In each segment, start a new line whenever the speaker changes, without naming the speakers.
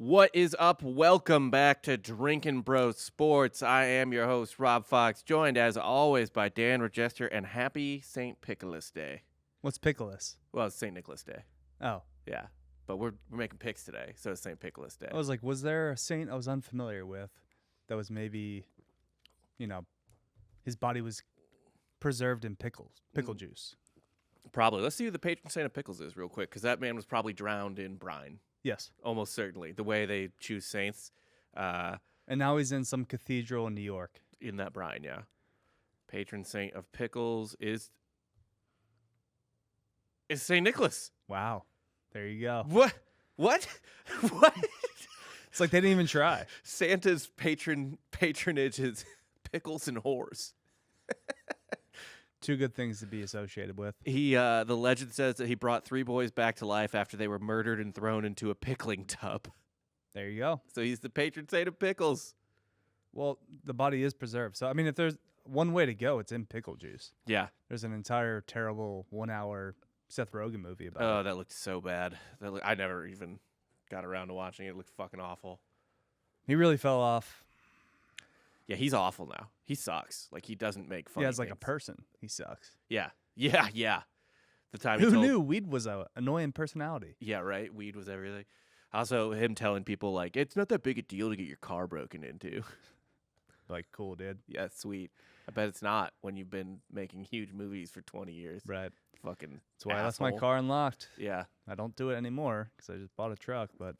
What is up? Welcome back to Drinkin' Bros Sports. I am your host, Rob Fox, joined as always by Dan Regester, and happy St. Nicholas Day.
What's Pickles?
Well, it's St. Nicholas Day.
Oh.
Yeah, but we're making picks today, so it's St. Nicholas Day.
I was like, was there a saint I was unfamiliar with that was maybe, his body was preserved in pickle juice?
Probably. Let's see who the patron saint of pickles is real quick, because that man was probably drowned in brine.
Yes.
Almost certainly. The way they choose saints.
And now he's in some cathedral in New York.
In that brine, yeah. Patron saint of pickles is St. Nicholas.
Wow. There you go.
What? What?
It's like they didn't even try.
Santa's patronage is pickles and whores.
Two good things to be associated with.
The legend says that he brought 3 boys back to life after they were murdered and thrown into a pickling tub.
There you go.
So he's the patron saint of pickles.
Well, the body is preserved. So, I mean, if there's one way to go, it's in pickle juice.
Yeah.
There's an entire terrible 1-hour Seth Rogen movie about
Oh,
it.
that looked so bad. I never even got around to watching it. It looked fucking awful.
He really fell off.
Yeah, he's awful now. He sucks. Like, he doesn't make fun.
Yeah, as like a person, he sucks.
Yeah. The time
Who knew weed was an annoying personality?
Yeah, right. Weed was everything. Also, him telling people, like, it's not that big a deal to get your car broken into.
Like, cool, dude.
Yeah, sweet. I bet it's not when you've been making huge movies for 20 years.
Right.
Fucking
That's why I left
asshole.
my car unlocked.
Yeah.
I don't do it anymore because I just bought a truck. But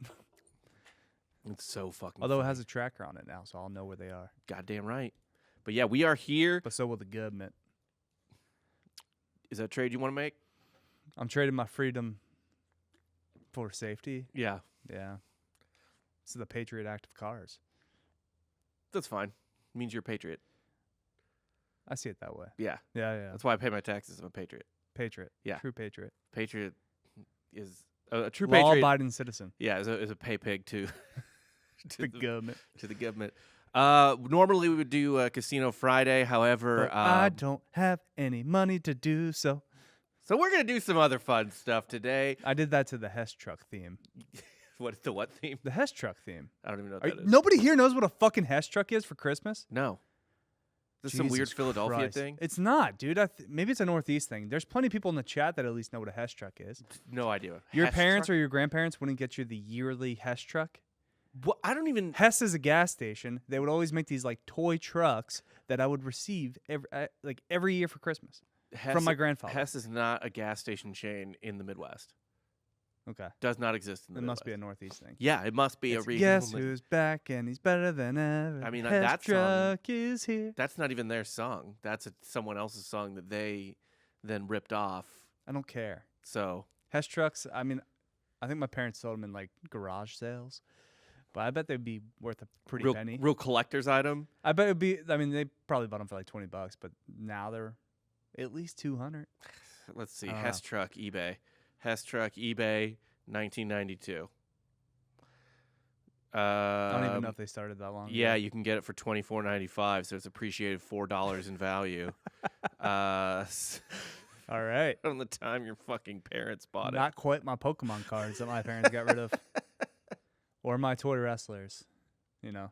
It's so fucking
although it
funny.
has a tracker on it now, so I'll know where they are.
Goddamn right. But yeah, we are here.
But so will the government.
Is that a trade you want to make?
I'm trading my freedom for safety.
Yeah.
Yeah. This is the Patriot Act of cars.
That's fine. It means you're a patriot.
I see it that way.
Yeah.
Yeah.
That's why I pay my taxes. I'm a patriot.
Patriot.
Yeah.
True patriot.
Patriot is a true patriot.
Law-abiding citizen.
Yeah, is a pay pig to
The government.
to the government. Normally we would do Casino Friday. However,
But I don't have any money to do so.
So we're gonna do some other fun stuff today.
I did that to the Hess truck theme.
What the what theme?
The Hess truck theme.
I don't even know what that is.
Nobody here knows what a fucking Hess truck is for Christmas?
No. Is this some weird
Jesus
Philadelphia
Christ.
thing?
It's not, dude. Maybe it's a Northeast thing. There's plenty of people in the chat that at least know what a Hess truck is.
No idea.
Your
Hess
parents
truck?
or your grandparents wouldn't get you the yearly Hess truck.
What? I don't even.
Hess is a gas station. They would always make these like toy trucks that I would receive every year for Christmas from my grandfather.
Hess is not a gas station chain in the Midwest.
Okay,
Does not exist in the
it
Midwest.
must be a Northeast thing.
Yeah, it must be
It's,
a regional.
guess who's back and he's better than ever.
I mean,
Hess
that song-
truck is here.
That's not even their song. That's someone else's song that they then ripped off.
I don't care.
So
Hess trucks. I mean, I think my parents sold them in like garage sales, but I bet they'd be worth a pretty penny.
real collector's item.
I bet it'd be. I mean, they probably bought them for like $20, but now they're at least $200.
Let's see.
I don't
Hess truck eBay. Hess truck eBay 1992.
I don't even know if they started that long.
Yeah,
ago.
you can get it for $24.95, so it's appreciated $4 in value.
All right.
From the time your fucking parents bought it.
Not quite my Pokemon cards that my parents got rid of, or my toy wrestlers. You know.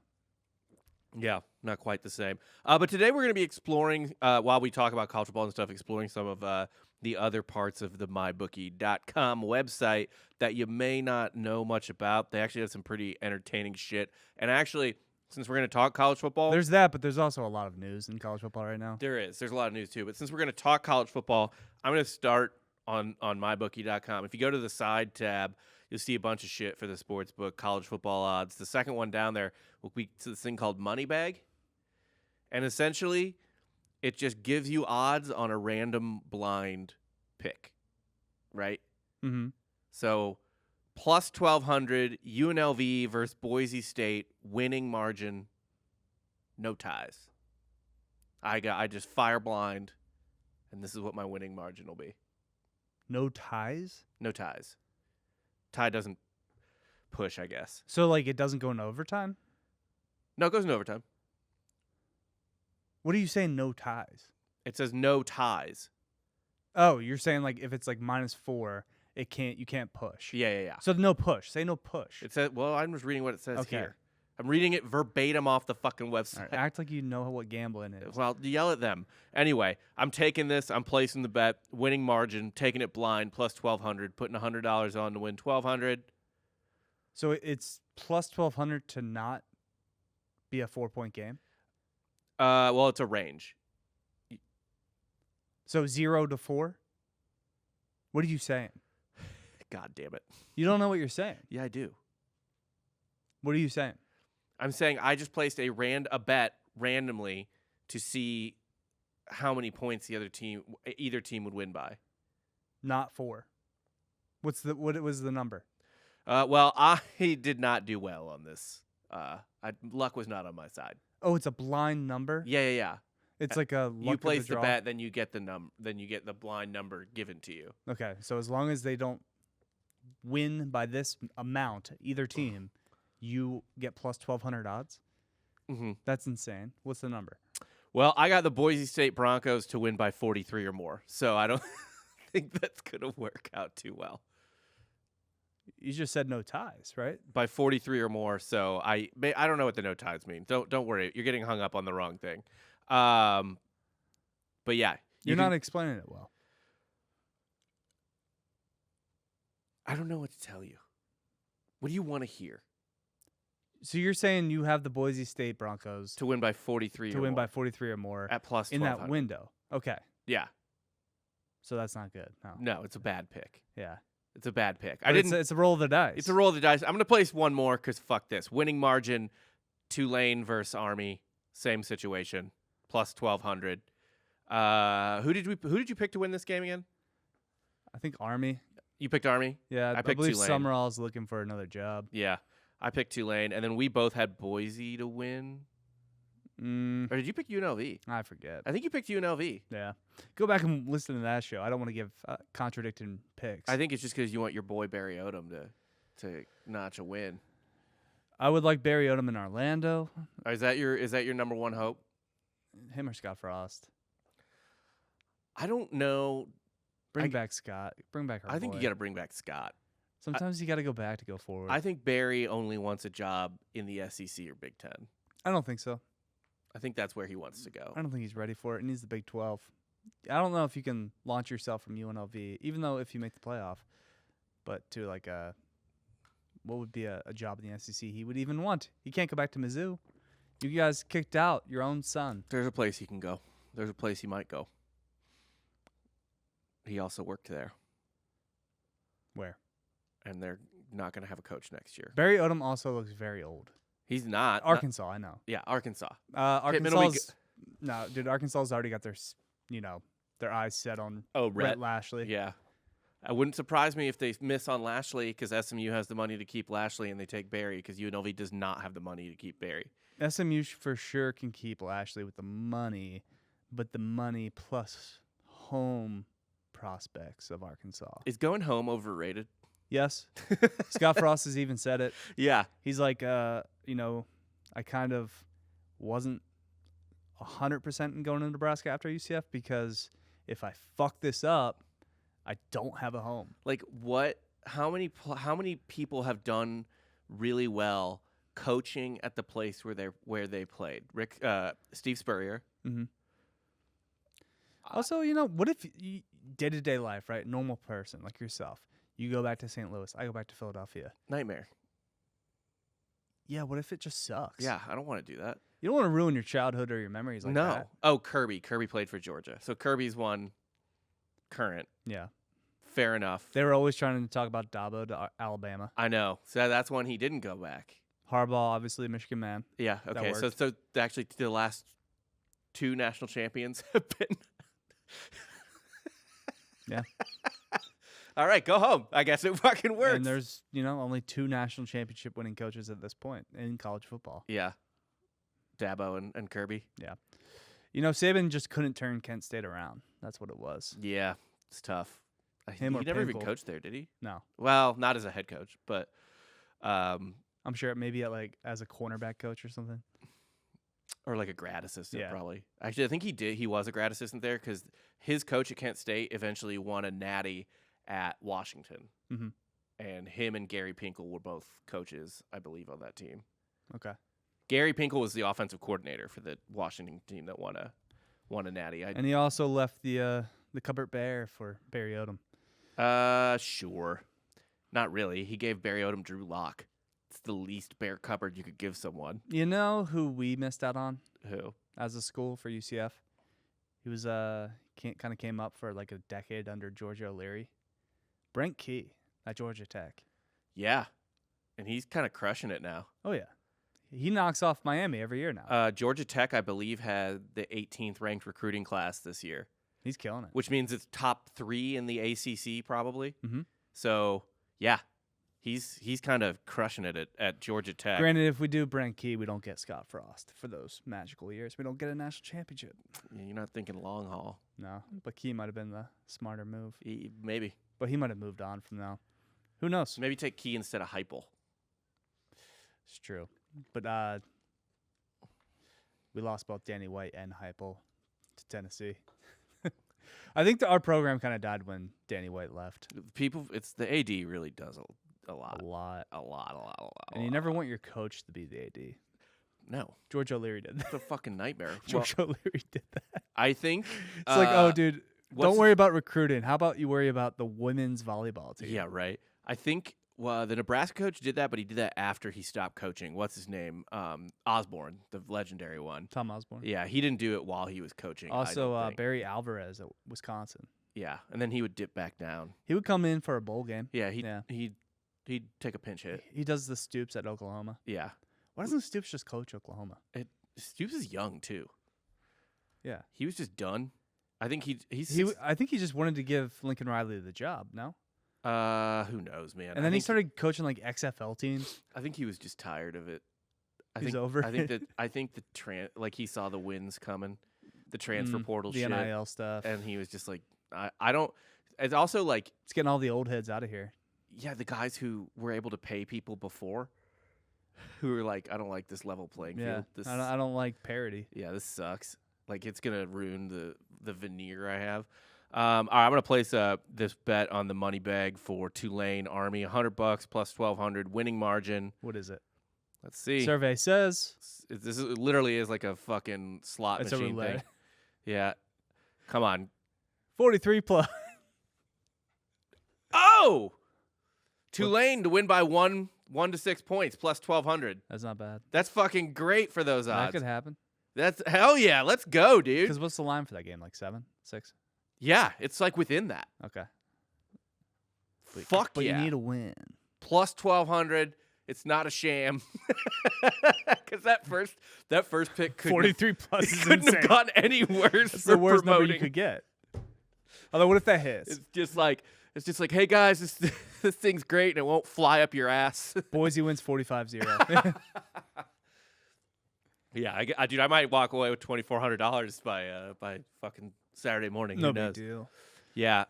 Yeah, not quite the same. But today we're going to be exploring, while we talk about college football and stuff, exploring some of the other parts of the MyBookie.com website that you may not know much about. They actually have some pretty entertaining shit. And actually, since we're going to talk college football,
There's that, but there's also a lot of news in college football right now.
there's a lot of news too. But since we're going to talk college football, I'm going to start on MyBookie.com. If you go to the side tab, you'll see a bunch of shit for the sports book, college football odds. The second one down there will be to this thing called Moneybag. And essentially, it just gives you odds on a random blind pick, right?
Mm-hmm.
So plus 1,200, UNLV versus Boise State, winning margin, no ties. I just fire blind, and this is what my winning margin will be.
No ties.
No ties. Tie doesn't push, I guess.
So like it doesn't go into overtime.
No, it goes into overtime.
What are you saying? No ties.
It says no ties.
Oh, you're saying like if it's like -4 You can't push.
Yeah.
So no push. Say no push.
It says, well, I'm just reading what it says
Okay.
here. I'm reading it verbatim off the fucking website.
All right, act like you know what gambling is.
Well, yell at them. Anyway, I'm taking this. I'm placing the bet. Winning margin. Taking it blind. Plus 1,200. Putting $100 on to win 1,200.
So it's plus 1,200 to not be a 4-point game?
Well, it's a range.
So 0 to 4? What are you saying?
God damn it.
You don't know what you're saying.
Yeah, I do.
What are you saying?
I'm saying I just placed a bet randomly to see how many points either team would win by.
Not 4. What was the number?
Well, I did not do well on this. Luck was not on my side.
Oh, it's a blind number?
Yeah.
It's like a luck
You place
of the
the
draw?
bet, then you get the blind number given to you.
Okay, so as long as they don't win by this amount, either team, you get plus 1,200 odds?
Mm-hmm.
That's insane. What's the number?
Well, I got the Boise State Broncos to win by 43 or more, so I don't think that's going to work out too well.
You just said no ties, right?
By 43 or more, so I don't know what the no ties mean. Don't worry, you're getting hung up on the wrong thing. But yeah,
You're not explaining it well.
I don't know what to tell you. What do you want to hear?
So you're saying you have the Boise State Broncos
To win by 43
to
or
win
more
by 43 or more
at plus
in
1,200.
that window. Okay,
Yeah.
so that's not good. No.
No, it's a bad pick.
Yeah.
It's a bad pick.
But it's a roll of the dice.
It's a roll of the dice. I'm going to place one more because fuck this. Winning margin, Tulane versus Army. Same situation. Plus 1,200. Who did you pick to win this game again?
I think Army.
You picked Army?
Yeah,
I
I
picked
believe
Tulane.
Summerall's looking for another job.
Yeah. I picked Tulane. And then we both had Boise to win. Or did you pick UNLV?
I forget.
I think you picked UNLV.
Yeah. Go back and listen to that show. I don't want to give contradicting picks.
I think it's just because you want your boy Barry Odom to notch a win.
I would like Barry Odom in Orlando.
Is that your number one hope?
Him or Scott Frost.
I don't know.
Bring back Scott. Bring back our
I think
boy.
you got to bring back Scott.
Sometimes you got to go back to go forward.
I think Barry only wants a job in the SEC or Big Ten.
I don't think so.
I think that's where he wants to go.
I don't think he's ready for it. He needs the Big 12. I don't know if you can launch yourself from UNLV, even though if you make the playoff, but to like what would be a job in the SEC he would even want? He can't go back to Mizzou. You guys kicked out your own son.
There's a place he can go. There's a place he might go. He also worked there.
Where?
And they're not going to have a coach next year.
Barry Odom also looks very old.
He's not.
Arkansas, I know.
Yeah, Arkansas.
Arkansas's no, dude. Arkansas's already got their their eyes set on
Rhett
Lashley.
Yeah. It wouldn't surprise me if they miss on Lashley because SMU has the money to keep Lashley and they take Barry because UNLV does not have the money to keep Barry.
SMU for sure can keep Lashley with the money, but the money plus home prospects of Arkansas.
Is going home overrated?
Yes. Scott Frost has even said it.
Yeah.
He's like, I kind of wasn't 100% in going to Nebraska after UCF because if I fuck this up, I don't have a home.
Like what? How many people have done really well coaching at the place where they played? Steve Spurrier.
Mm-hmm. Also, what if day-to-day life, right? Normal person like yourself. You go back to St. Louis. I go back to Philadelphia.
Nightmare.
Yeah, what if it just sucks?
Yeah, I don't want to do that.
You don't want to ruin your childhood or your memories like that.
Oh, Kirby. Kirby played for Georgia. So Kirby's one current.
Yeah.
Fair enough.
They were always trying to talk about Dabo to Alabama.
I know. So that's one he didn't go back.
Harbaugh, obviously a Michigan man.
Yeah, okay.
That
So actually the last two national champions have been
Yeah.
All right, go home. I guess it fucking works.
And there's, only 2 national championship winning coaches at this point in college football.
Yeah. Dabo and Kirby.
Yeah. Saban just couldn't turn Kent State around. That's what it was.
Yeah, it's tough. He
Him or
never even
Pinkel.
coached there, did he?
No.
Well, not as a head coach, but
I'm sure maybe as a cornerback coach or something.
or like a grad assistant,
Yeah.
probably. Actually, I think he did. He was a grad assistant there because his coach at Kent State eventually won a natty at Washington.
Mm-hmm.
And him and Gary Pinkel were both coaches, I believe, on that team.
Okay.
Gary Pinkel was the offensive coordinator for the Washington team that won a natty.
And he also left the cupboard bare for Barry Odom.
Sure. Not really. He gave Barry Odom Drew Lock. It's the least bare cupboard you could give someone.
You know who we missed out on
Who?
as a school for UCF? He was kind of came up for like a decade under George O'Leary. Brent Key at Georgia Tech.
Yeah. And he's kind of crushing it now.
Oh yeah. He knocks off Miami every year now.
Georgia Tech, I believe, had the 18th ranked recruiting class this year.
He's killing it.
Which means it's top 3 in the ACC probably.
Mm-hmm.
So, yeah. He's kind of crushing it at Georgia Tech.
Granted, if we do Brent Key, we don't get Scott Frost for those magical years. We don't get a national championship.
Yeah, you're not thinking long haul.
No, but Key might have been the smarter move.
Maybe.
But he might have moved on from now. Who knows?
Maybe take Key instead of Heupel.
It's true. But we lost both Danny White and Heupel to Tennessee. I think our program kind of died when Danny White left.
The AD really does a lot.
A lot. And you never want your coach to be the AD.
No.
George O'Leary did that.
It's a fucking nightmare.
George O'Leary did that.
I think
it's like, oh, dude, don't worry about recruiting. How about you worry about the women's volleyball team?
Yeah, right. I think the Nebraska coach did that, but he did that after he stopped coaching. What's his name? Osborne, the legendary one.
Tom Osborne.
Yeah, he didn't do it while he was coaching.
Also, Barry Alvarez at Wisconsin.
Yeah, and then he would dip back down.
He would come in for a bowl game.
Yeah, he'd take a pinch hit.
He does the Stoops at Oklahoma.
Yeah.
Why doesn't Stoops just coach Oklahoma?
Stoops is young too.
Yeah.
He was just done. I think
I think he just wanted to give Lincoln Riley the job. No.
Who knows, man?
And then he started coaching like XFL teams.
I think he was just tired of it.
He's over.
I think he saw the wins coming, the transfer portal
the
shit,
NIL stuff,
and he was just like, I don't. It's also like
it's getting all the old heads out of here.
Yeah, the guys who were able to pay people before, who were like, I don't like this level playing field. This,
I don't like parity.
Yeah, this sucks. Like, it's gonna ruin the veneer I have. All right, I'm gonna place this bet on the money bag for Tulane Army, $100 plus 1,200 winning margin.
What is it?
Let's see.
Survey says
this literally is like a fucking slot machine thing. Yeah, come on.
43 plus.
Oh, Tulane to win by 1 to 6 points plus 1,200.
That's not bad.
That's fucking great for those odds.
That could happen.
That's hell yeah. Let's go, dude.
Because what's the line for that game? Like 7, 6?
Yeah, it's like within that.
Okay.
But
you need a win.
Plus 1,200. It's not a sham. Because that first pick
43 plus is
couldn't
insane.
have gotten any worse.
That's the worst
promoting.
number you could get. Although, what if that hits?
It's just like, hey guys, this thing's great and it won't fly up your ass.
Boise wins 45-0.
Yeah, dude, I might walk away with $2,400 by fucking Saturday morning.
No
Who
big
knows?
deal.
Yeah.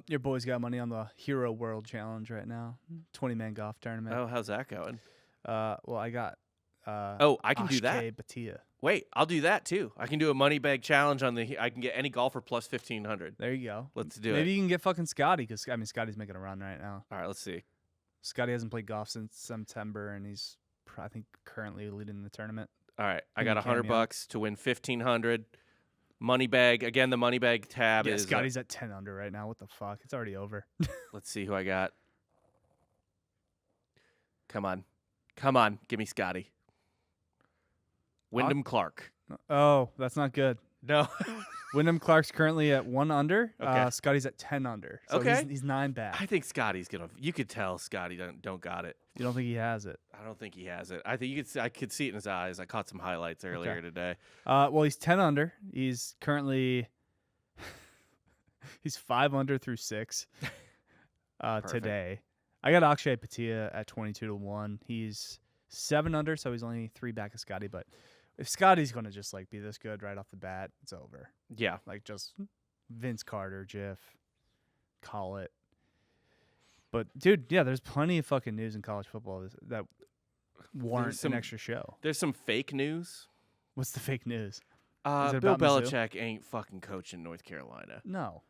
Your boys got money on the Hero World Challenge right now. 20-man golf tournament.
Oh, how's that going?
Well, I got.
I can do that.
Batia.
Wait, I'll do that too. I can do a money bag challenge I can get any golfer plus 1,500.
There you go.
Let's do it.
Maybe you can get fucking Scotty because Scotty's making a run right now.
All right, let's see.
Scotty hasn't played golf since September, and he's I think currently leading the tournament.
All right, I got $100 to win 1,500. Money bag again. The money bag tab is
Scotty's at 10 under right now. What the fuck? It's already over.
Let's see who I got. Come on, give me Scotty. Wyndham Clark.
Oh, that's not good.
No.
Wyndham Clark's currently at 1 under.
Okay.
Scotty's at 10 under. So
okay.
He's 9 back.
I think Scotty's gonna. You could tell Scotty don't got it.
You don't think he has it?
I don't think he has it. I think I could see it in his eyes. I caught some highlights earlier today.
Well, he's 10 under. He's currently he's 5 under through 6 today. I got Akshay Patia at 22-1. He's 7 under, so he's only 3 back of Scotty. But if Scotty's gonna just like be this good right off the bat, it's over.
Yeah,
like just Vince Carter, Jiff, call it. But dude, yeah, there's plenty of fucking news in college football that warrants an extra show.
There's some fake news.
What's the fake news?
Bill Belichick ain't fucking coaching North Carolina.
No.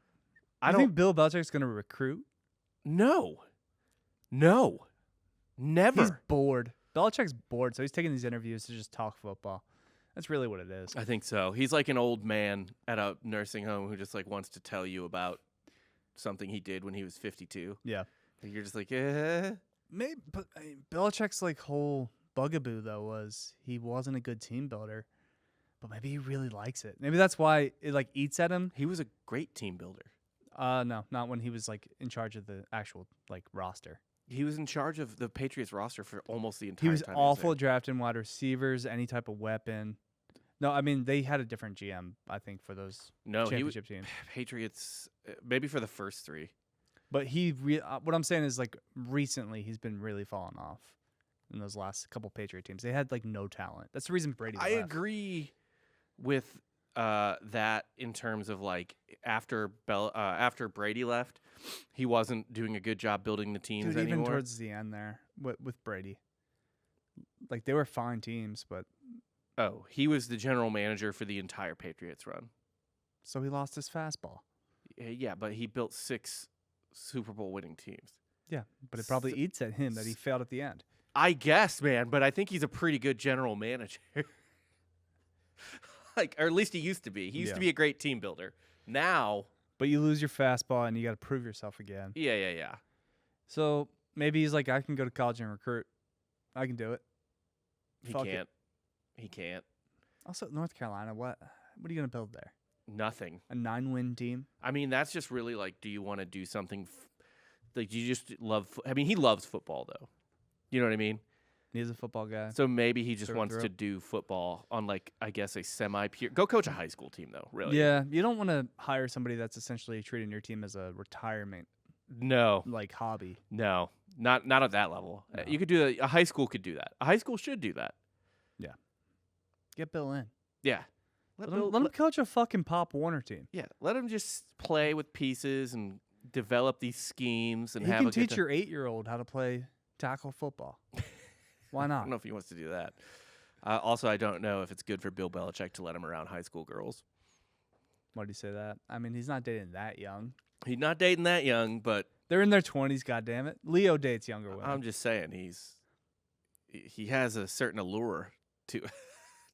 I
don't think Bill Belichick's going to recruit
No. Never.
He's bored. Belichick's bored, so he's taking these interviews to just talk football. That's really what it is.
I think so. He's like an old man at a nursing home who just like wants to tell you about something he did when he was 52.
Yeah.
And you're just like, eh.
Maybe, but Belichick's like whole bugaboo though was he wasn't a good team builder, but maybe he really likes it. Maybe that's why it like eats at him.
He was a great team builder.
No, not when he was like in charge of the actual like roster.
He was in charge of the Patriots roster for almost the entire
He was
time.
awful
He
at drafting wide receivers, any type of weapon. No, I mean they had a different GM, I think, for those
No,
championship teams.
Patriots, maybe for the first three.
But what I'm saying is like recently he's been really falling off in those last couple Patriot teams. They had like no talent. That's the reason Brady left.
I agree with that in terms of like after Brady left, he wasn't doing a good job building the teams
Dude,
anymore.
even towards the end there with Brady. Like they were fine teams, but
Oh, he was the general manager for the entire Patriots run.
so he lost his fastball.
Yeah, but he built 6 Super Bowl winning teams.
Yeah, but it probably eats at him that he failed at the end.
I guess, man, but I think he's a pretty good general manager. Like, or at least he used to be. He used to be a great team builder. Now,
But you lose your fastball and you got to prove yourself again.
yeah.
So maybe he's like, I can go to college and recruit. I can do it.
He
Fuck it.
can't. He can't.
Also, North Carolina, what are you going to build there?
Nothing.
A 9-win team?
I mean, that's just really like, do you want to do something? Like, do you just love? I mean, he loves football, though. You know what I mean?
He's a football guy.
So maybe he just
Through and
wants
through.
to do football on, like, I guess, a semi-pure. Go coach a high school team, though, really.
Yeah, you don't want to hire somebody that's essentially treating your team as a retirement
No,
like hobby.
no. Not at that level.
No.
You could do that. A high school could do that. A high school should do that.
Get Bill in.
Yeah.
Let him coach a fucking Pop Warner team.
Yeah, let him just play with pieces and develop these schemes and
He
have
can
a good
teach
time.
your 8-year-old how to play tackle football. Why
I
not?
don't know if he wants to do that. Also, I don't know if it's good for Bill Belichick to let him around high school girls.
Why do you say that? I mean, he's not dating that young.
He's not dating that young, but
They're in their 20s, goddammit. Leo dates younger women.
I'm just saying he has a certain allure to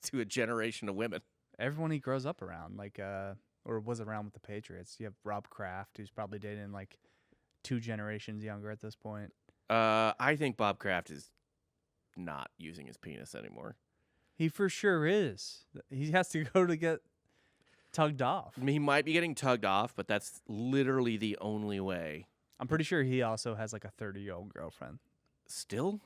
to a generation of women.
Everyone he grows up around, like, or was around with the Patriots. You have Rob Kraft, who's probably dating like 2 generations younger at this point.
I think Bob Kraft is not using his penis anymore.
He for sure is. He has to go to get tugged off.
I mean, he might be getting tugged off, but that's literally the only way.
I'm pretty sure he also has like a 30-year-old girlfriend.
Still?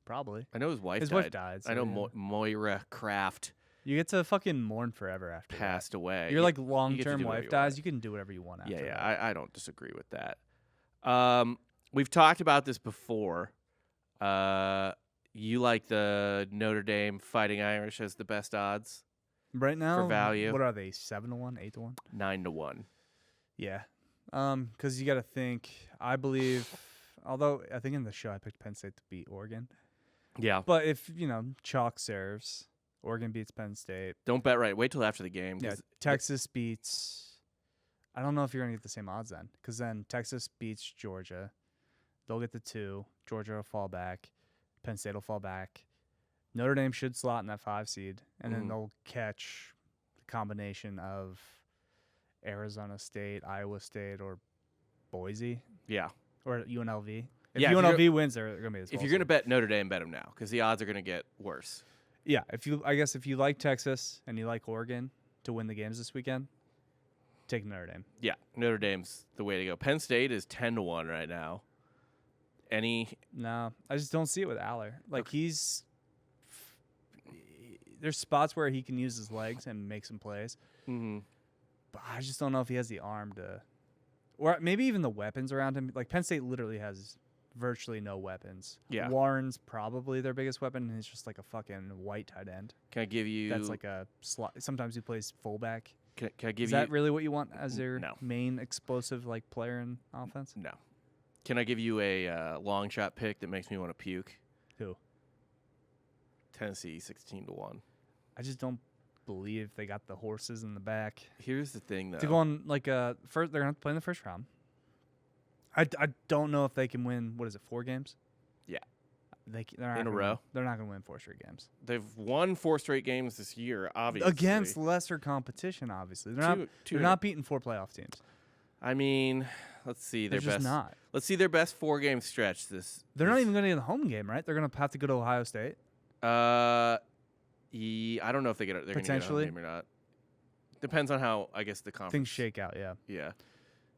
Probably.
I know his wife
His
died.
wife died.
I
so
know
yeah.
Moira Kraft
You get to fucking mourn forever after that.
passed away.
Your like
You get to
long-term
do whatever
wife
you
dies,
want.
you can do whatever you want after
Yeah,
that.
I don't disagree with that. We've talked about this before. You like the Notre Dame Fighting Irish as the best odds?
Right now,
value.
what are they? 7-1, 8-1?
9-1.
Yeah. Because you got to think. I believe, although I think in the show I picked Penn State to beat Oregon.
Yeah.
But if chalk serves, Oregon beats Penn State.
Don't bet right. Wait till after the game.
Yeah,
'cause
Texas beats. I don't know if you're gonna get the same odds then, because then Texas beats Georgia. They'll get the 2. Georgia will fall back. Penn State will fall back. Notre Dame should slot in that 5 seed, and then
Mhm.
they'll catch the combination of Arizona State, Iowa State, or Boise,
Yeah.
or UNLV. If
Yeah, if you're
UNLV wins, they're gonna be the
If
12
you're going to
seed.
bet Notre Dame, bet them now because the odds are going to get worse.
Yeah, I guess if you like Texas and you like Oregon to win the games this weekend, take Notre Dame.
Yeah. Notre Dame's the way to go. Penn State is 10-1 right now.
No, I just don't see it with Aller. Like there's spots where he can use his legs and make some plays,
Mm-hmm.
but I just don't know if he has the arm to, or maybe even the weapons around him. Like Penn State literally has virtually no weapons.
Yeah.
Warren's probably their biggest weapon, and he's just like a fucking white tight end.
Can I give you?
That's like a slot. Sometimes he plays fullback.
Can I give
Is
you?
that really what you want as your
No.
main explosive like player in offense?
No. Can I give you a long shot pick that makes me want to puke?
Who?
Tennessee 16-1.
I just don't believe they got the horses in the back
Here's the thing, though.
to go on like first. They're gonna have to play in the first round. I don't know if they can win. What is it? 4 games?
Yeah.
They're not
In a
gonna
row?
Win. They're not going to win 4 straight games
They've won 4 straight games this year, obviously.
against lesser competition. Obviously, they're
Two
not beating 4 playoff teams.
I mean, let's see
They're
their
just
best.
not.
Let's see their best 4-game stretch.
They're not even going to get a home game, right? They're going to have to go to Ohio State.
I don't know if they're going to get a home
Potentially.
game or not. Depends on how I guess the conference
Things shake out. Yeah.
Yeah,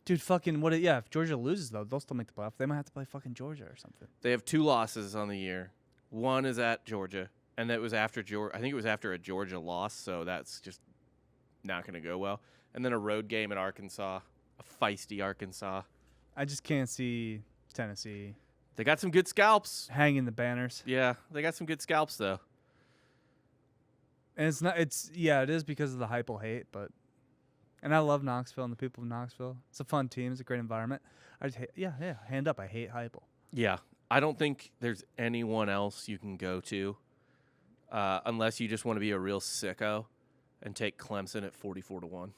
Dude, fucking what? Yeah, if Georgia loses though, they'll still make the playoff. They might have to play fucking Georgia or something.
they have 2 losses on the year. One is at Georgia, and that was after Georgia. I think it was after a Georgia loss, so that's just not going to go well. And then a road game at Arkansas, a feisty Arkansas.
I just can't see Tennessee
They got some good scalps.
hanging the banners.
Yeah, they got some good scalps though.
And it's not. It is because of the Heupel hate, but. And I love Knoxville and the people of Knoxville. It's a fun team. It's a great environment. I just hand up. I hate Heupel.
Yeah, I don't think there's anyone else you can go to unless you just want to be a real sicko and take Clemson at 44-1.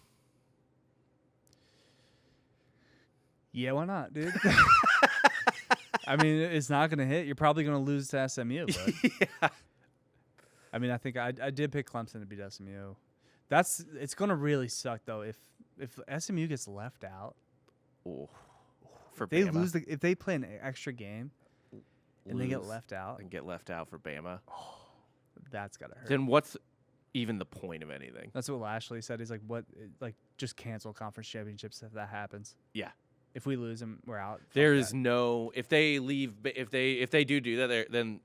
Yeah, why not, dude? I mean, it's not going to hit. You're probably going to lose to SMU. But
Yeah.
I mean, I think I did pick Clemson to beat SMU. It's going to really suck though if SMU gets left out.
Oh, for
They
Bama.
if they play an extra game and they get
Lose
left out.
and get left out for Bama.
That's got to hurt.
Then what's even the point of anything?
That's what Lashley said. He's like, "What? Like, just cancel conference championships if that happens.
Yeah.
If we lose them, we're out." Fuck
There is
that.
no if they leave if they do that then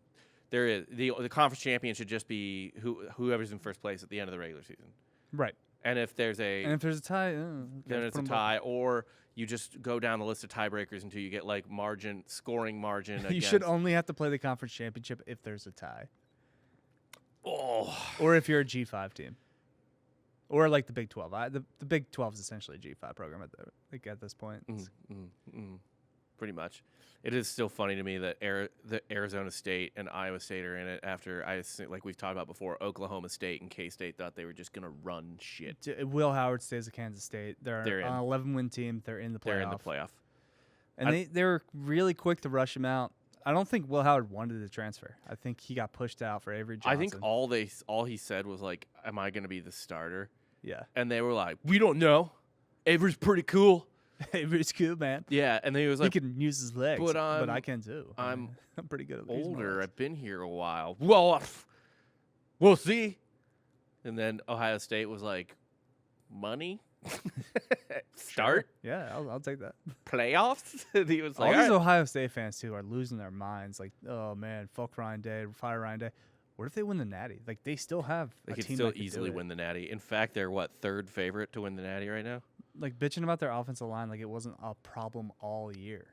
there is the conference champion should just be whoever's in first place at the end of the regular season.
Right.
And if there's a
And if there's a tie,
then it's a tie, or you just go down the list of tiebreakers until you get like scoring margin.
You should only have to play the conference championship if there's a tie,
Oh,
or if you're a G5 team, or like the Big 12. The Big 12 is essentially a G5 program at this point.
pretty much. It is still funny to me that the Arizona State and Iowa State are in it after like we've talked about before. Oklahoma State and K-State thought they were just gonna run shit.
Will Howard stays at Kansas State. They're
in.
an 11-win team. They're in the playoff.
They're in the playoff.
And they were really quick to rush him out. I don't think Will Howard wanted to transfer. I think he got pushed out for Avery Johnson.
I think all he said was like, "Am I gonna be the starter?"
Yeah.
And they were like, "We don't know. Avery's pretty cool."
Avery's cool, man.
Yeah, and then he was like,
he can use his legs,
but
I can too.
I'm
I'm pretty good at using my
older.
legs.
I've been here a while. Well, we'll see. And then Ohio State was like, money? Start?
Yeah, I'll take that.
Playoffs? And he was
All
like,
these
"All right."
Ohio State fans too are losing their minds. Like, oh man, fuck Ryan Day, fire Ryan Day. What if they win the Natty? Like, they still have
They
a
could
team
still
that could
easily
do it.
win the Natty. In fact, they're third favorite to win the Natty right now?
Like bitching about their offensive line, like it wasn't a problem all year.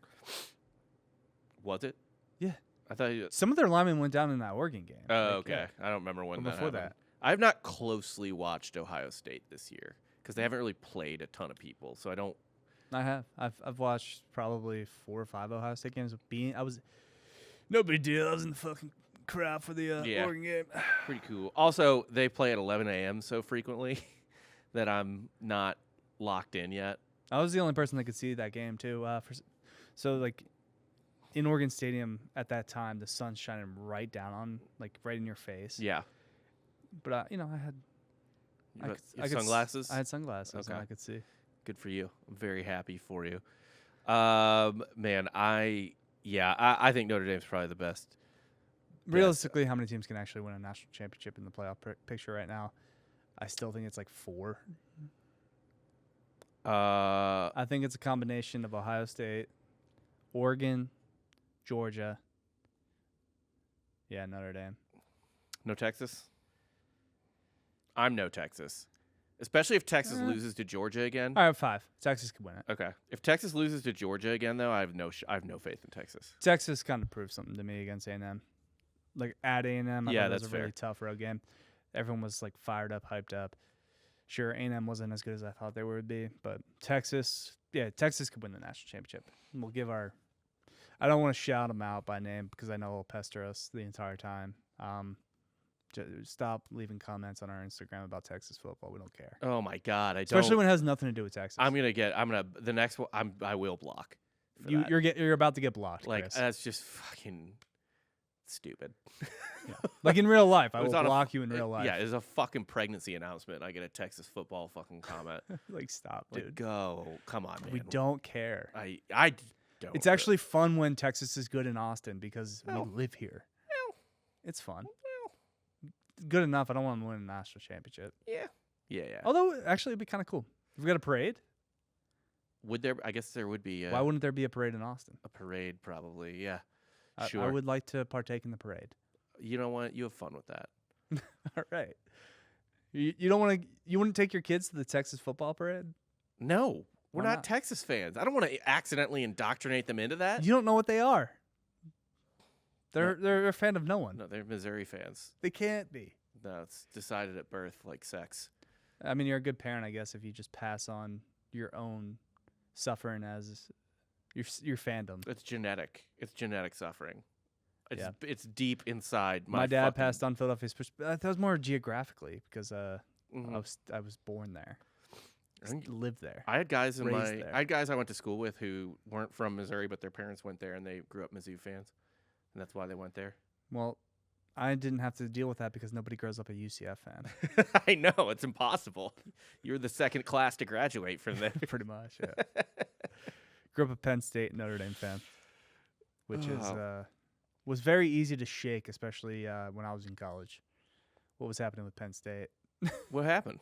Was it?
Yeah.
I thought you.
Some of their linemen went down in that Oregon game.
Oh,
Like,
okay.
yeah.
I don't remember when
But
that
before
happened. I have not closely watched Ohio State this year because they haven't really played a ton of people. So I don't.
I have. I've watched probably 4 or 5 Ohio State games. No big deal. I was in the fucking crowd for the
Yeah.
Oregon game.
Pretty cool. Also, they play at 11 a.m. so frequently that I'm not locked in yet.
I was the only person that could see that game too. So like in Oregon Stadium at that time, the sun's shining right down on, like right in your face.
Yeah.
But I had
You got sunglasses?
I had sunglasses and
Okay.
I could see.
Good for you. I'm very happy for you. Man, I think Notre Dame's probably the best.
Realistically, how many teams can actually win a national championship in the playoff picture right now? I still think it's like 4. I think it's a combination of Ohio State, Oregon, Georgia. Yeah, Notre Dame.
No Texas? I'm no Texas. Especially if Texas loses to Georgia again.
All right, 5. Texas could win it.
Okay. If Texas loses to Georgia again, though, I have no faith in Texas.
Texas kind of proved something to me against A&M. Like at A&M, I
Yeah,
thought it
that's
was a
fair.
really tough road game. Everyone was like fired up, hyped up. Sure, A&M wasn't as good as I thought they would be, but Texas could win the national championship. And we'll give our. I don't want to shout them out by name because I know it'll pester us the entire time. Stop leaving comments on our Instagram about Texas football. We don't care,
Oh my God,
especially when it has nothing to do with Texas.
the next one. I will block for that.
You're about to get blocked,
Like,
Chris.
that's just fucking stupid.
Yeah. Like in real life, I
It was
will
on a
block you in real life.
Yeah, it's a fucking pregnancy announcement. I get a Texas football fucking comment.
Like, stop,
Like,
dude.
go. Come on, man.
We don't care.
I don't.
It's actually fun when Texas is good in Austin because
Well,
we live here.
well,
It's fun.
well,
Good enough. I don't want to win a national championship.
yeah. Yeah.
Although, actually, it'd be kind of cool. We've got a parade.
Would there? I guess there would be
Why wouldn't there be a parade in Austin?
a parade, probably. Yeah.
I
Sure.
would like to partake in the parade.
You know what? You have fun with that.
All right. You don't want to. You wouldn't take your kids to the Texas football parade?
No, we're
Why
not
not?
Texas fans. I don't want to accidentally indoctrinate them into that.
You don't know what they are. They're a fan of no one.
No, they're Missouri fans.
They can't be.
No, it's decided at birth, like sex.
I mean, you're a good parent, I guess, if you just pass on your own suffering as your fandom.
It's genetic. It's genetic suffering. It's,
Yeah.
it's deep inside
My
my
dad
fucking-
passed on Philadelphia's perspective. That was more geographically because
Mhm.
I was born there,
I think-
lived there.
I had guys
raised there.
I had guys I went to school with who weren't from Missouri, but their parents went there and they grew up Mizzou fans, and that's why they went there.
Well, I didn't have to deal with that because nobody grows up a UCF fan.
I know it's impossible. You're the second class to graduate from there.
Pretty much, yeah. Grew up a Penn State Notre Dame fan, which was very easy to shake, especially when I was in college. What was happening with Penn State?
What happened?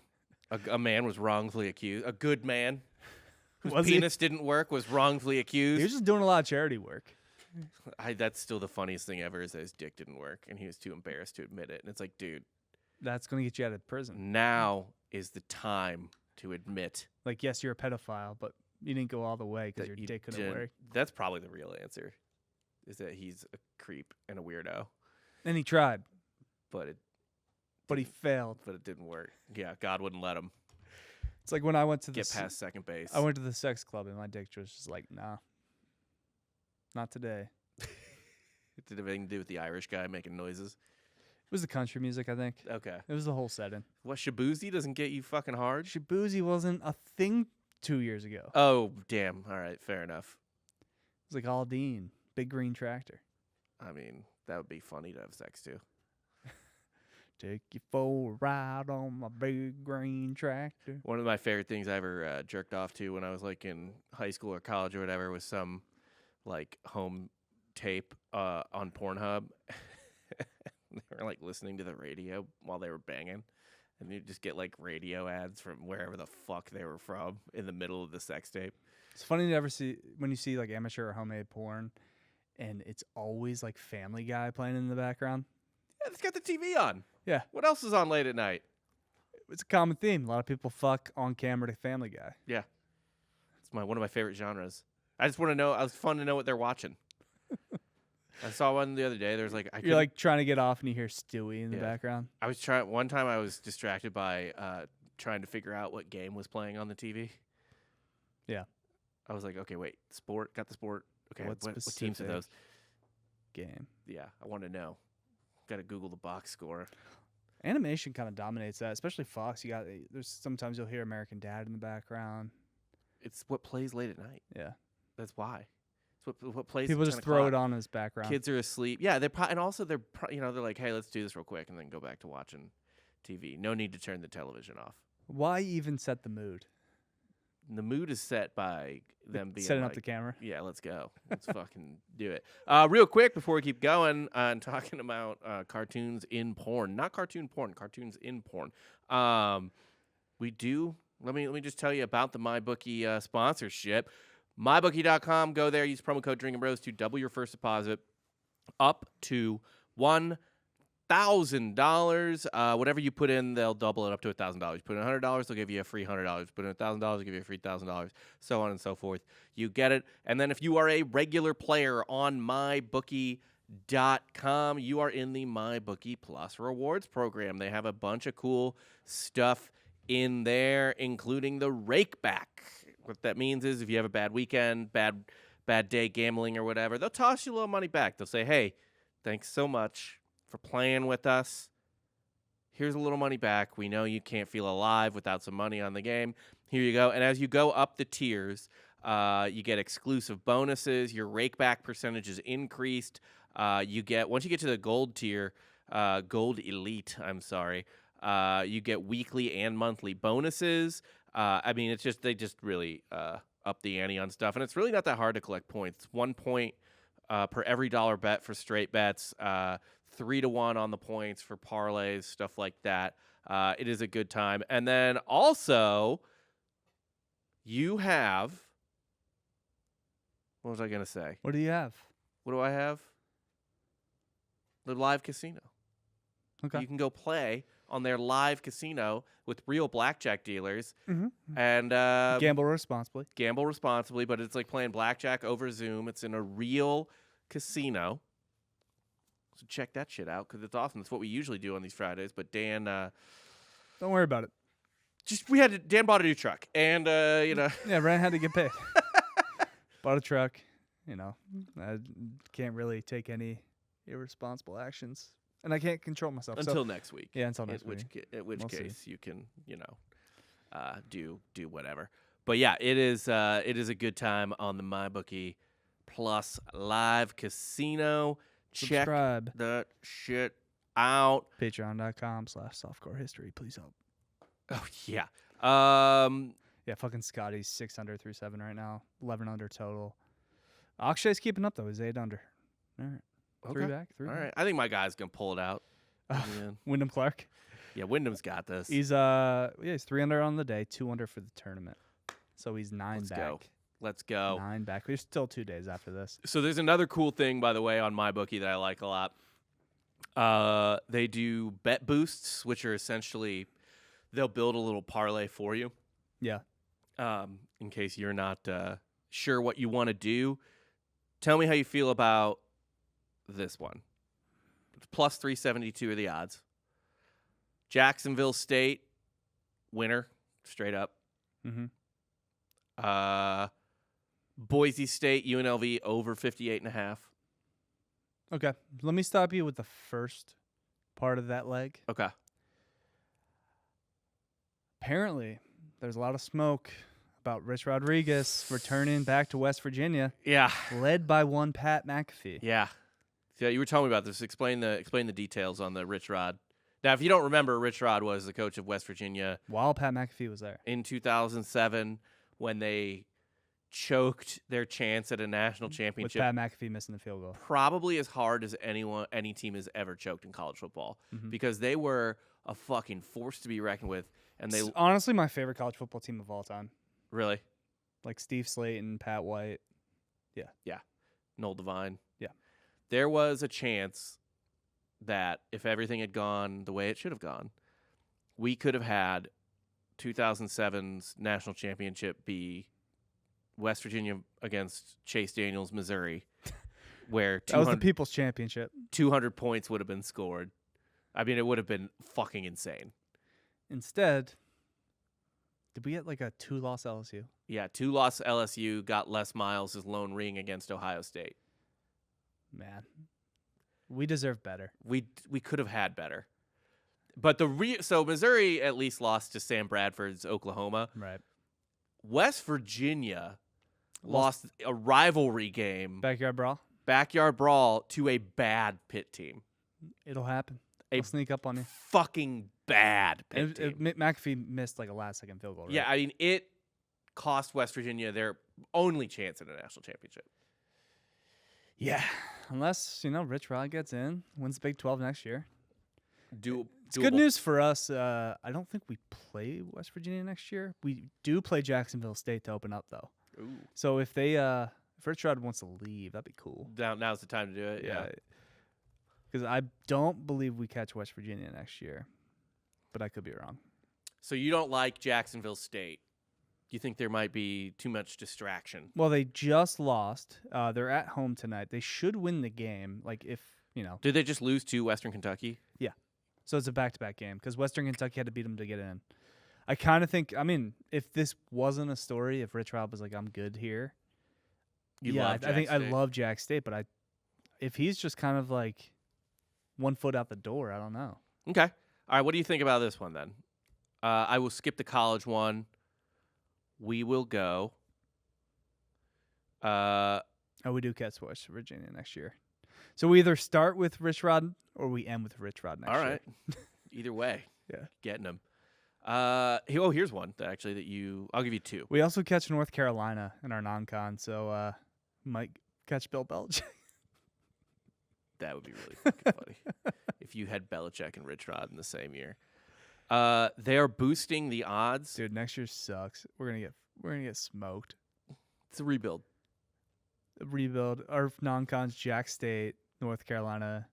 A man was wrongfully accused. A good man whose
Was he?
penis didn't work was wrongfully
He
accused.
was just doing a lot of charity work.
That's still the funniest thing ever is that his dick didn't work and he was too embarrassed to admit it. And it's like, dude,
That's going to get you out of prison.
now is the time to admit
Like, yes, you're a pedophile, but you didn't go all the way because
that
your
you
dick couldn't
didn't-
work.
That's probably the real answer, is that he's a creep and a weirdo,
And he tried,
but it
but he failed.
didn't work. Yeah, God wouldn't let him
It's like when I went to
get past second base.
I went to the sex club and my dick was just like, nah, not today.
It did have anything to do with the Irish guy making noises.
It was the country music, I think.
Okay.
It was the whole setting.
What, Shabuzi doesn't get you fucking hard?
Shabuzi wasn't a thing 2 years ago.
Oh, damn. All right, fair enough.
It was like Aldine, big green tractor.
I mean, that would be funny to have sex too.
Take you for a ride on my big green tractor.
One of my favorite things I ever jerked off to when I was like in high school or college or whatever was some like home tape on Pornhub. They were like listening to the radio while they were banging, and you just get like radio ads from wherever the fuck they were from in the middle of the sex tape.
It's funny to ever see when you see like amateur or homemade porn, and it's always like Family Guy playing in the background.
Yeah, it's got the TV on.
Yeah.
What else is on late at night?
It's a common theme. A lot of people fuck on camera to Family Guy.
Yeah, it's one of my favorite genres. I just want to know. It was fun to know what they're watching. I saw one the other day. There's like
You're like trying to get off, and you hear Stewie in the
Yeah.
background.
I was trying. One time I was distracted by trying to figure out what game was playing on the TV.
Yeah.
I was like, okay, wait, sport. Got the sport. Okay,
What
what teams are
specific
those?
Game.
Yeah, I want to know. Got to Google the box score.
Animation kind of dominates that, especially Fox. You got there's sometimes you'll hear American Dad in the background.
It's what plays late at night.
Yeah.
That's why. It's what plays.
People
at
just
10
throw it
o'clock.
on as background.
Kids are asleep. Yeah, and also they're they're like, hey, let's do this real quick, and then go back to watching TV. No need to turn the television off.
Why even set the mood?
The mood is set by them being
Setting
like,
up the camera.
yeah, let's go. Let's fucking do it. Real quick before we keep going and talking about cartoons in porn, not cartoon porn, cartoons in porn. We do. Let me just tell you about the MyBookie sponsorship. MyBookie.com. Go there. Use promo code Drinking Bros to double your first deposit up to $1,000. Whatever you put in, they'll double it up to $1,000. You put in $100, they'll give you a free $100. Put in $1,000, they'll give you a free $1,000. So on and so forth. You get it. And then if you are a regular player on MyBookie.com, you are in the MyBookie Plus Rewards program. They have a bunch of cool stuff in there, including the rake back. What that means is if you have a bad weekend, bad day gambling or whatever, they'll toss you a little money back. They'll say, hey, thanks so much for playing with us. Here's a little money back. We know you can't feel alive without some money on the game. Here you go. And as you go up the tiers, You get exclusive bonuses. Your rakeback percentage is increased. Once you get to the gold tier, gold elite, I'm sorry, you get weekly and monthly bonuses. I mean, they just really up the ante on stuff, and it's really not that hard to collect points. It's 1 point per every dollar bet for straight bets, 3 to 1 on the points for parlays, stuff like that. It is a good time. And then also, you have, what was I going to say?
What do you have?
What do I have? The live casino.
Okay.
You can go play on their live casino with real blackjack dealers and
Gamble responsibly.
Gamble responsibly, but it's like playing blackjack over Zoom. It's in a real casino. So check that shit out because it's awesome. That's what we usually do on these Fridays. But Dan,
Don't worry about it.
Dan bought a new truck, and
Yeah, Ryan had to get paid. Bought a truck. I can't really take any irresponsible actions, and I can't control myself
until next week.
Yeah, until next week.
At which
We'll
case you can do whatever. But yeah, it is a good time on the MyBookie Plus live casino.
Subscribe.
Check that shit out.
Patreon.com/softcore history. Please help.
Oh yeah.
Yeah, fucking Scotty's 6 under through 7 right now. 11 under total. Akshay's keeping up though. He's 8 under. All right.
Okay.
3 back.
All right. I think my guy's gonna pull it out.
Wyndham Clark.
Yeah, Wyndham's got this.
He's 3 under on the day, 2 under for the tournament. So he's 9 back.
Let's go.
9 back. There's still 2 days after this.
So there's another cool thing, by the way, on MyBookie that I like a lot. They do bet boosts, which are essentially they'll build a little parlay for you.
Yeah.
In case you're not sure what you want to do. Tell me how you feel about this one. It's plus 372 are the odds. Jacksonville State, winner, straight up.
Mm-hmm.
Boise State, UNLV, over 58.5.
Okay. Let me stop you with the first part of that leg.
Okay.
Apparently, there's a lot of smoke about Rich Rodriguez returning back to West Virginia.
Yeah.
Led by one Pat McAfee.
Yeah. Yeah, you were telling me about this. Explain the details on the Rich Rod. Now, if you don't remember, Rich Rod was the coach of West Virginia
while Pat McAfee was there
in 2007 when they choked their chance at a national championship.
With Pat McAfee missing the field goal.
Probably as hard as any team has ever choked in college football because they were a fucking force to be reckoned with. And
it's honestly my favorite college football team of all time.
Really?
Like Steve Slayton, Pat White. Yeah.
Yeah. Noel Devine.
Yeah.
There was a chance that if everything had gone the way it should have gone, we could have had 2007's national championship be West Virginia against Chase Daniels, Missouri, where
that was the People's Championship.
200 points would have been scored. I mean, it would have been fucking insane.
Instead, did we get like a 2-loss LSU?
Yeah, 2-loss LSU got Les Miles' lone ring against Ohio State.
Man, we deserve better.
We could have had better. But so Missouri at least lost to Sam Bradford's Oklahoma.
Right.
West Virginia lost a rivalry game. Backyard brawl to a bad Pitt team.
It'll happen. They'll sneak up on you.
Fucking bad Pitt team.
McAfee missed like a last-second field goal, right?
Yeah, I mean, it cost West Virginia their only chance at a national championship.
Yeah, unless, Rich Rod gets in, wins the Big 12 next year. It's good news for us. I don't think we play West Virginia next year. We do play Jacksonville State to open up, though.
Ooh.
So if Rich Rod wants to leave, that'd be cool.
Now's the time to do it, yeah.
Because I don't believe we catch West Virginia next year, but I could be wrong.
So you don't like Jacksonville State? You think there might be too much distraction?
Well, they just lost. They're at home tonight. They should win the game. Like if,
Did they just lose to Western Kentucky?
Yeah. So it's a back-to-back game because Western Kentucky had to beat them to get in. I kind of think, if this wasn't a story, if Rich Rod was like, I'm good here. I think I love Jack State, but if he's just kind of like 1 foot out the door, I don't know.
Okay. All right. What do you think about this one then? I will skip the college one. We will go
Oh, we do catch West Virginia next year. So we either start with Rich Rod or we end with Rich Rod next
all
year.
right. Either way,
Yeah.
getting them. Here's one actually that I'll give you two.
We also catch North Carolina in our non-con, so might catch Bill Belichick.
That would be really fucking funny if you had Belichick and Rich Rod in the same year. They are boosting the odds.
Dude, next year sucks. We're gonna get smoked.
It's a rebuild.
Rebuild. Our non-cons: Jack State, North Carolina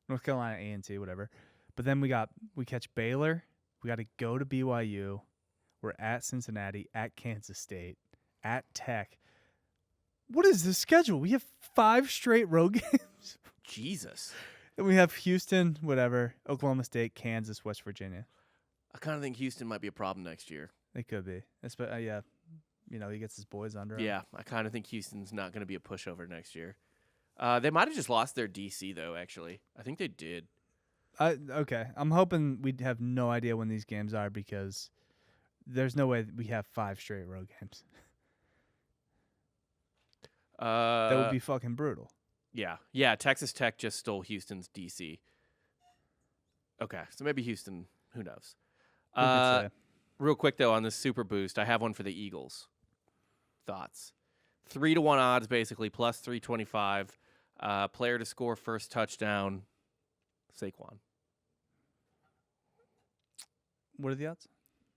A&T, whatever. But then we catch Baylor. We got to go to BYU. We're at Cincinnati, at Kansas State, at Tech. What is this schedule? We have 5 straight road games.
Jesus.
Then we have Houston, whatever, Oklahoma State, Kansas, West Virginia.
I kind of think Houston might be a problem next year.
They could be. Yeah. He gets his boys under him.
Yeah, I kind of think Houston's not going to be a pushover next year. They might have just lost their DC, though, actually. I think they did.
Okay. I'm hoping we have no idea when these games are because there's no way that we have 5 straight road games. That would be fucking brutal.
Yeah. Texas Tech just stole Houston's DC. Okay, so maybe Houston. Who knows? Real quick though, on this super boost, I have one for the Eagles. Thoughts? 3-1 odds, basically plus 325. Player to score first touchdown. Saquon.
What are the odds?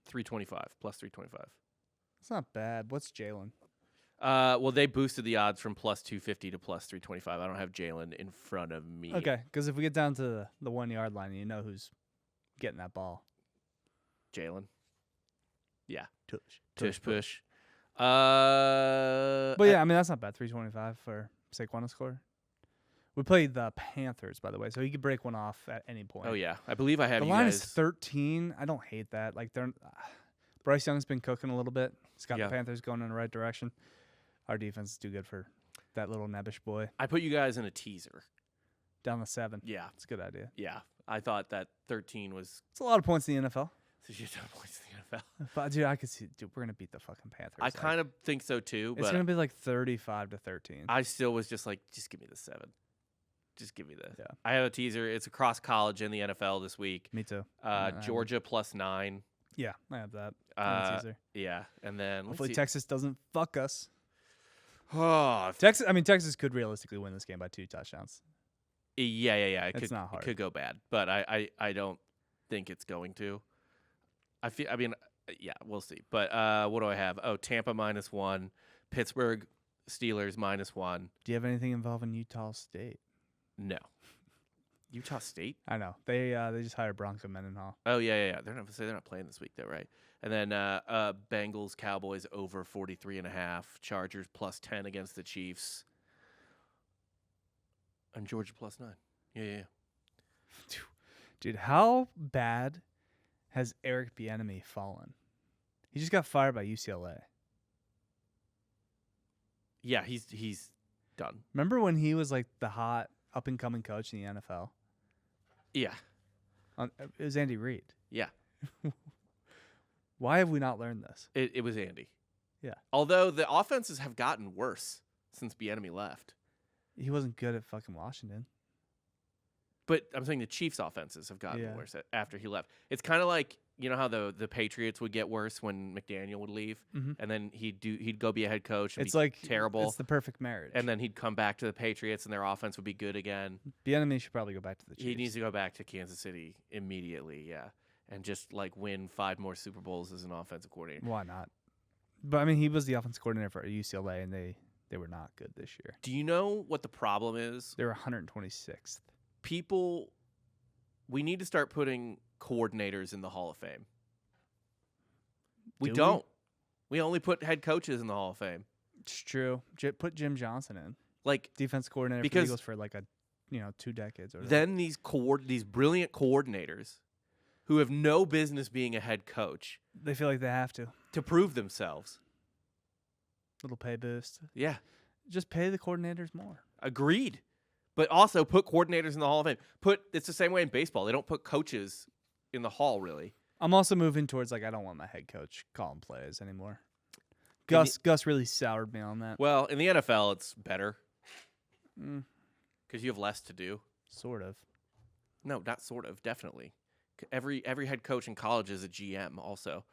325 plus 325.
It's not bad. What's Jalen?
Well, they boosted the odds from plus 250 to plus 325. I don't have Jalen in front of me.
Okay, because if we get down to the 1 yard line, you know who's getting that ball.
Jalen. Yeah.
Tush
push.
But yeah, I mean that's not bad. 325 for Saquon to score. We played the Panthers, by the way, so he could break one off at any point.
Oh yeah, I believe I have.
The
you
line
guys.
is 13. I don't hate that. Like Bryce Young's been cooking a little bit. It's got the Panthers going in the right direction. Our defense is too good for that little nebbish boy.
I put you guys in a teaser.
Down to 7.
Yeah,
it's a good idea.
Yeah, I thought that 13 was.
It's a lot of points in the NFL.
It's a shit ton of points in the NFL.
But dude, I could see. Dude, we're gonna beat the fucking Panthers.
I kind of think so too.
It's
but
gonna be like 35-13.
I still was just like, just give me the 7. Just give me this.
Yeah.
I have a teaser. It's across college in the NFL this week.
Me too.
Georgia plus 9.
Yeah, I have that. Teaser.
Yeah, and then
Hopefully Texas doesn't fuck us.
Oh,
Texas could realistically win this game by 2 touchdowns.
Yeah.
It's not hard.
It could go bad, but I don't think it's going to. Yeah, we'll see. But what do I have? Oh, Tampa -1, Pittsburgh Steelers -1.
Do you have anything involving Utah State?
No. Utah State?
I know. They just hired Bronco Mendenhall.
Oh yeah. They're not playing this week though, right? And then Bengals Cowboys over 43.5, Chargers plus 10 against the Chiefs. And Georgia plus 9. Yeah.
Dude, how bad has Eric Bieniemy fallen? He just got fired by UCLA.
Yeah, he's done.
Remember when he was like the hot up and coming coach in the NFL?
Yeah.
It was Andy Reid.
Yeah.
Why have we not learned this?
It was Andy.
Yeah.
Although the offenses have gotten worse since Bieniemy left.
He wasn't good at fucking Washington.
But I'm saying the Chiefs' offenses have gotten worse after he left. It's kind of like, you know how the Patriots would get worse when McDaniel would leave, and then he'd go be a head coach. And
it's
be
like
terrible.
It's the perfect marriage.
And then he'd come back to the Patriots, and their offense would be good again.
Bieniemy should probably go back to the Chiefs.
He needs to go back to Kansas City immediately, yeah, and just like win 5 more Super Bowls as an offensive coordinator.
Why not? But I mean, he was the offensive coordinator for UCLA, and they were not good this year.
Do you know what the problem is?
They were 126th.
We need to start putting coordinators in the Hall of Fame. We
Do
don't. We only put head coaches in the Hall of Fame.
It's true. Put Jim Johnson in,
like
defense coordinator for the Eagles for like 2 decades. Or
then these brilliant coordinators who have no business being a head coach,
they feel like they have to
prove themselves.
Little pay boost.
Yeah,
just pay the coordinators more.
Agreed. But also put coordinators in the Hall of Fame. It's the same way in baseball. They don't put coaches in the Hall, really.
I'm also moving towards I don't want my head coach calling plays anymore. Gus really soured me on that.
Well, in the NFL, it's better
Mm,
because you have less to do.
sort of.
No, not sort of. Definitely. Every head coach in college is a GM. Also,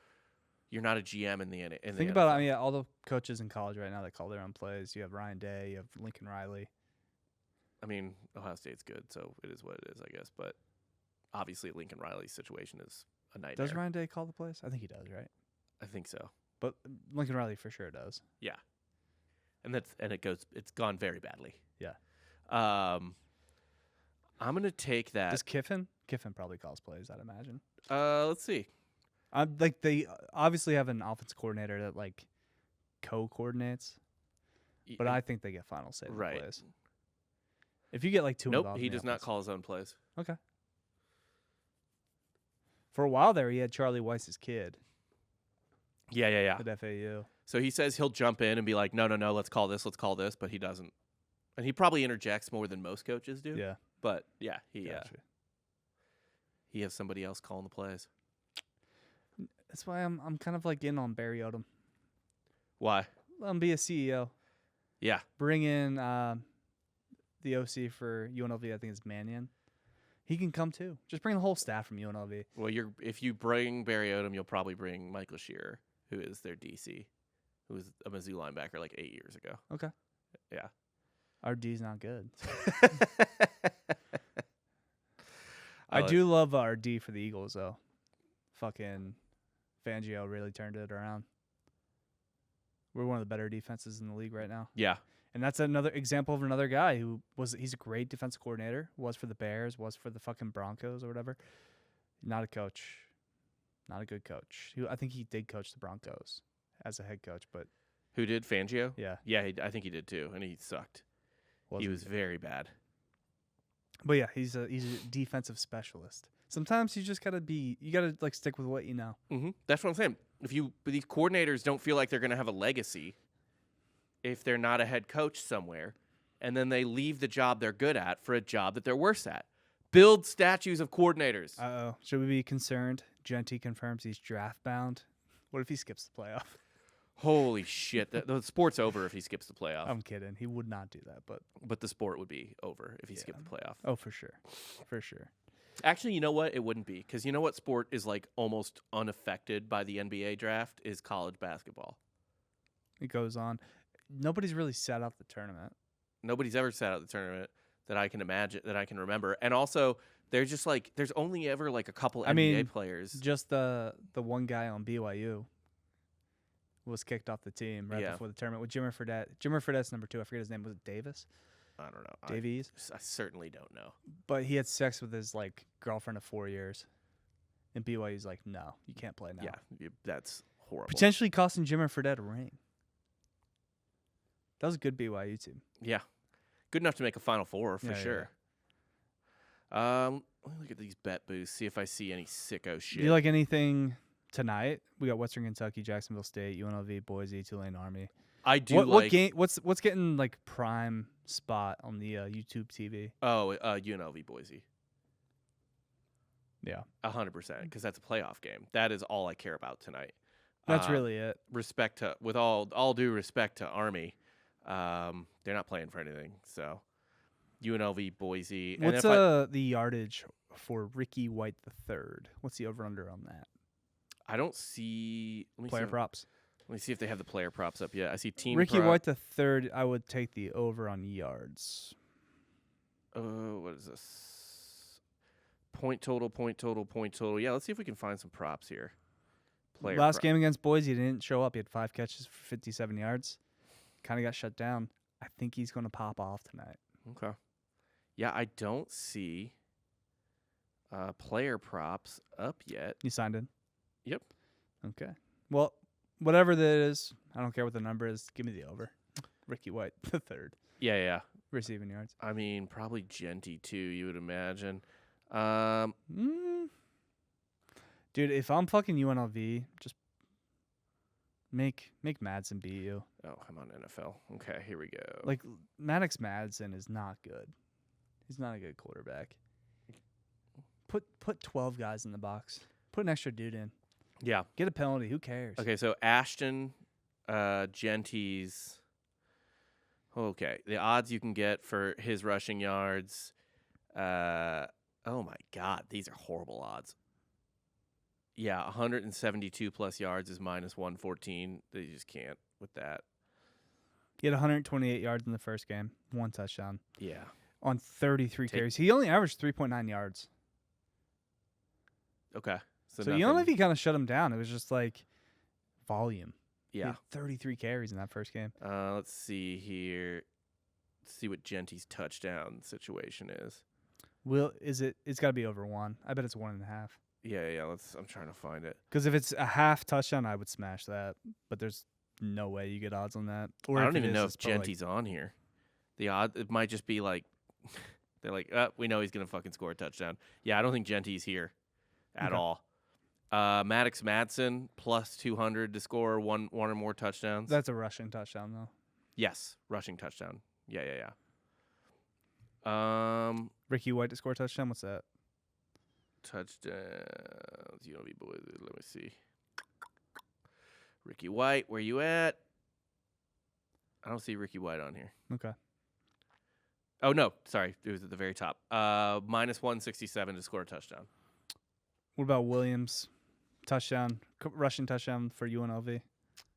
you're not a GM in the NFL.
Think about it. I mean, all the coaches in college right now that call their own plays. You have Ryan Day. You have Lincoln Riley.
I mean, Ohio State's good, so it is what it is, I guess. But obviously, Lincoln Riley's situation is a nightmare.
Does Ryan Day call the plays? I think he does, right?
I think so.
But Lincoln Riley for sure does.
Yeah, and it's gone very badly.
Yeah.
I'm gonna take that.
Does Kiffin? Kiffin probably calls plays, I'd imagine.
Let's see.
Like they obviously have an offense coordinator that like co-coordinates, but I think they get final say on
right.
plays. If you get like two,
Nope, he does not call his own plays.
Okay. For a while there, he had Charlie Weiss's kid
Yeah.
at FAU.
So he says he'll jump in and be like, no, let's call this, but he doesn't. And he probably interjects more than most coaches do.
Yeah.
But yeah, he
Gotcha.
has somebody else calling the plays.
That's why I'm kind of like in on Barry Odom.
Why?
Let him be a CEO.
Yeah.
Bring in the OC for UNLV. I think it's Mannion. He can come too. Just bring the whole staff from UNLV.
Well, if you bring Barry Odom, you'll probably bring Michael Shearer, who is their DC, who was a Mizzou linebacker like 8 years ago.
Okay.
Yeah.
Our D's not good. I do love our D for the Eagles though. Fucking Fangio really turned it around. We're one of the better defenses in the league right now.
Yeah.
And that's another example of another guy he's a great defensive coordinator, was for the Bears, was for the fucking Broncos or whatever. Not a coach. Not a good coach. I think he did coach the Broncos as a head coach, but
Who did? Fangio?
yeah.
Yeah, I think he did too, and he sucked. He was very bad.
But yeah, he's a defensive specialist. Sometimes you gotta like stick with what you know.
Mm-hmm. That's what I'm saying. But these coordinators don't feel like they're going to have a legacy if they're not a head coach somewhere, and then they leave the job they're good at for a job that they're worse at. Build statues of coordinators.
Uh-oh. Should we be concerned? Genty confirms he's draft bound. What if he skips the playoff?
Holy shit. The sport's over if he skips the playoff.
I'm kidding. He would not do that,
But the sport would be over if he skipped the playoff.
Oh, for sure. For sure.
Actually, you know what? It wouldn't be. Because you know what sport is like almost unaffected by the NBA draft is college basketball.
It goes on. Nobody's really sat out the tournament.
Nobody's ever sat out the tournament that I can imagine, that I can remember. And also, there's just like, there's only ever like a couple NBA players.
Just the one guy on BYU was kicked off the team right before the tournament with Jimmer Fredette. Jimmer Fredette's number 2. I forget his name. Was it Davis?
I don't know.
Davies?
I certainly don't know.
But he had sex with his like girlfriend of 4 years. And BYU's like, no, you can't play now.
Yeah, that's horrible.
Potentially costing Jimmer Fredette a ring. That was a good BYU team.
Yeah. Good enough to make a Final Four for sure. Yeah. Let me look at these bet boosts, see if I see any sicko shit.
Do you like anything tonight? We got Western Kentucky, Jacksonville State, UNLV, Boise, Tulane Army.
I do
what game? What's getting like prime spot on the YouTube TV?
Oh, UNLV Boise.
Yeah,
100%, because that's a playoff game. That is all I care about tonight.
That's really it.
With all due respect to Army, they're not playing for anything. So UNLV Boise.
What's the yardage for Ricky White III? What's the over under on that?
I don't see
player props.
Let me see if they have the player props up yet. I see team
Ricky White III. I would take the over on yards.
What is this? Point total. Yeah, let's see if we can find some props here.
Last game against Boise, he didn't show up. He had 5 catches for 57 yards. Kind of got shut down. I think he's going to pop off tonight.
Okay. Yeah, I don't see player props up yet.
You signed in?
Yep.
Okay. Well, whatever that is, I don't care what the number is. Give me the over. Ricky White III.
Yeah.
Receiving yards.
I mean, probably Genty too, you would imagine.
Dude, if I'm fucking UNLV, just make Madsen beat you.
Oh, I'm on NFL. Okay, here we go.
Like, Maddox Madsen is not good. He's not a good quarterback. Put 12 guys in the box. Put an extra dude in.
Yeah.
Get a penalty. Who cares?
Okay, so Ashton Genty's. Okay, the odds you can get for his rushing yards. Oh my God, these are horrible odds. Yeah, 172 plus yards is minus 114. They just can't with that.
He had 128 yards in the first game, 1 touchdown
Yeah.
on 33 carries. He only averaged 3.9 yards.
Okay.
So you know if he kind of shut him down. It was just like volume. He
Yeah.
had 33 carries in that first game.
Let's see here. Let's see what Genty's touchdown situation is.
It's got to be over 1. I bet it's 1.5.
Yeah. I'm trying to find it.
Because if it's a half touchdown, I would smash that. But there's no way you get odds on that. Or
I
if
don't
it
even
is,
know
it's
if
probably
Genty's on here. The odd it might just be like they're like, we know he's gonna fucking score a touchdown. Yeah, I don't think Genty's here at
Okay.
all. Maddox Madsen plus 200 to score one or more touchdowns.
That's a rushing touchdown though.
Yes, rushing touchdown. Yeah.
Ricky White to score a touchdown. What's that?
Touchdowns. You know, boys. Let me see. Ricky White, where you at? I don't see Ricky White on here.
Okay.
Oh no, sorry, it was at the very top. Minus 167 to score a touchdown.
What about Williams? Touchdown, rushing touchdown for UNLV,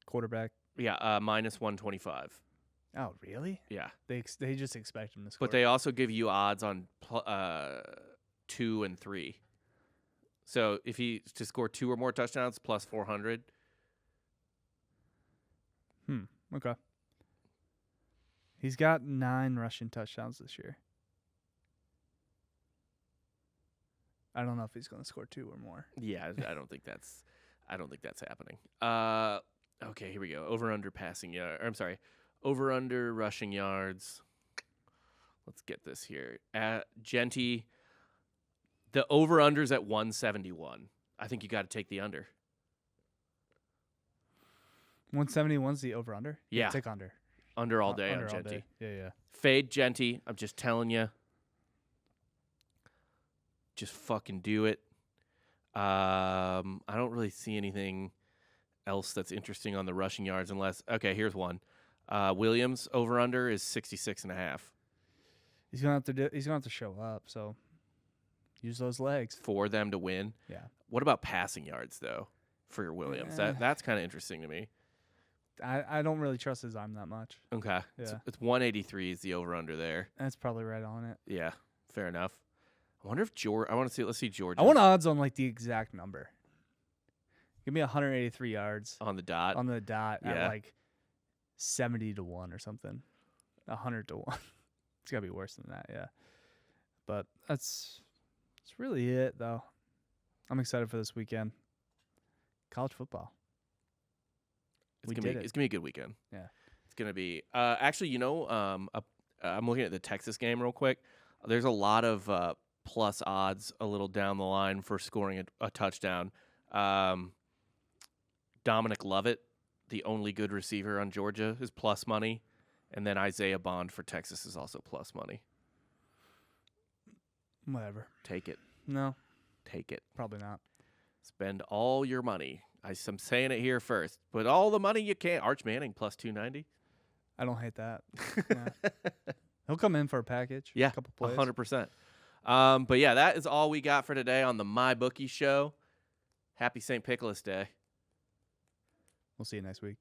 quarterback.
Yeah, minus 125.
Oh, really?
Yeah,
They just expect him to score.
but they also give you odds on 2 and 3. So if he to score 2 or more touchdowns, plus 400.
Okay. He's got 9 rushing touchdowns this year. I don't know if he's going to score 2 or more.
Yeah, I don't think that's happening. Okay, here we go. Over under passing yard. I'm sorry. Over under rushing yards. Let's get this here. Genty, the over under's at 171. I think you got to take the under.
171's the over under.
Yeah.
Take under.
Under all day
Under
on
all
Genty.
day. Yeah.
Fade Genty. I'm just telling you. Just fucking do it. I don't really see anything else that's interesting on the rushing yards unless okay, here's one. Williams over under is 66.5.
He's gonna have to show up. So use those legs
For them to win.
Yeah.
What about passing yards though for your Williams? That's kind of interesting to me.
I don't really trust his arm that much.
Okay.
Yeah.
It's 183 is the over under there.
That's probably right on it.
Yeah. Fair enough. I wonder if George. Let's see George.
I want odds on like the exact number. Give me 183 yards
on the dot.
on the dot
Yeah.
at like 70 to 1 or something. 100 to 1. It's gotta be worse than that, yeah. But that's really it though. I'm excited for this weekend. College football.
It's gonna be a good weekend.
Yeah.
It's gonna be. Actually, I'm looking at the Texas game real quick. There's a lot of plus odds a little down the line for scoring a touchdown. Dominic Lovett, the only good receiver on Georgia, is plus money, and then Isaiah Bond for Texas is also plus money.
Whatever.
Take it.
No,
Take it.
probably not.
Spend all your money. I'm saying it here first. Put all the money you can. Arch Manning plus 290.
I don't hate that. Yeah. He'll come in for a package.
Yeah,
a couple plays.
100%. But yeah, that is all we got for today on the MyBookie show. Happy St. Nicholas Day.
We'll see you next week.